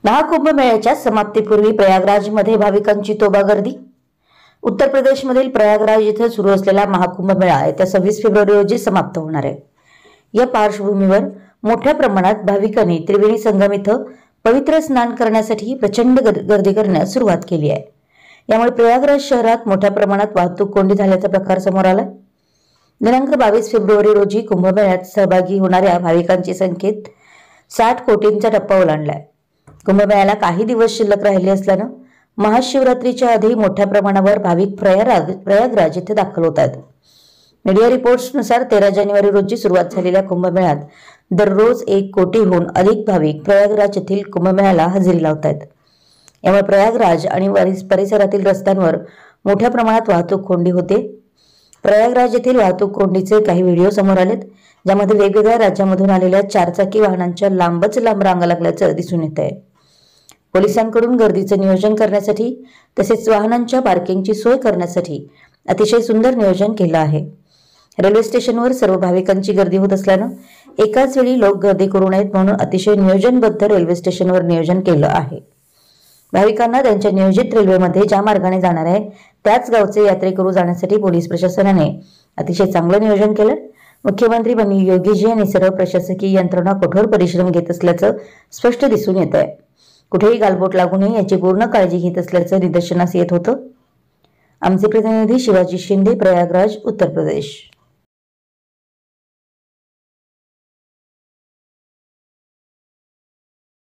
महाकुंभमेळ्याच्या समाप्तीपूर्वी प्रयागराजमध्ये भाविकांची तोबा गर्दी। उत्तर प्रदेशमधील प्रयागराज येथे सुरू असलेला महाकुंभमेळा येत्या 26 फेब्रुवारी रोजी समाप्त होणार आहे। या पार्श्वभूमीवर मोठ्या प्रमाणात भाविकांनी त्रिवेणी संगम इथं पवित्र स्नान करण्यासाठी प्रचंड गर्दी करण्यास सुरुवात केली आहे। यामुळे प्रयागराज शहरात मोठ्या प्रमाणात वाहतूक कोंडी झाल्याचा प्रकार समोर आला। दिनांक 22 फेब्रुवारी रोजी कुंभमेळ्यात सहभागी होणाऱ्या भाविकांची संख्येत 60 कोटींचा टप्पा ओलांडलाय। कुंभमेळ्याला काही दिवस शिल्लक राहिले असल्यानं महाशिवरात्रीच्या आधी मोठ्या प्रमाणावर भाविक प्रयागराज येथे दाखल होत आहेत। मीडिया रिपोर्ट्सनुसार 13 जानेवारी रोजी सुरुवात झालेल्या कुंभमेळ्यात दररोज 1 कोटीहून अधिक भाविक प्रयागराज येथील कुंभमेळ्याला हजेरी लावत आहेत। यामुळे प्रयागराज आणि परिसरातील रस्त्यांवर मोठ्या प्रमाणात वाहतूक कोंडी होते। प्रयागराज येथील वाहतूक कोंडीचे काही व्हिडिओ समोर आलेत, ज्यामध्ये वेगवेगळ्या राज्यांमधून आलेल्या 4 चाकी वाहनांच्या लांबच लांब रांगा लागल्याचं दिसून येत आहे। पोलिसांकडून गर्दीचे नियोजन करण्यासाठी तसेच वाहनांच्या पार्किंगची सोय करण्यासाठी अतिशय सुंदर नियोजन केलं आहे। रेल्वे स्टेशनवर सर्व भाविकांची गर्दी होत असल्यानं एकाच वेळी लोक गर्दी करू नयेत म्हणून अतिशय नियोजनबद्ध रेल्वे स्टेशनवर नियोजन केलं आहे। भाविकांना त्यांच्या नियोजित रेल्वेमध्ये ज्या मार्गाने जाणार आहे त्याच गावचे यात्रेकरू जाण्यासाठी पोलीस प्रशासनाने अतिशय चांगलं नियोजन केलं। मुख्यमंत्री योगीजी यांनी सर्व प्रशासकीय यंत्रणा कठोर परिश्रम घेत असल्याचं स्पष्ट दिसून येत आहे। कुठेही गालबोट लागू नये याची पूर्ण काळजी घेत असल्याचं निदर्शनास येत होतं। आमचे प्रतिनिधी शिवाजी शिंदे, प्रयागराज, उत्तर प्रदेश।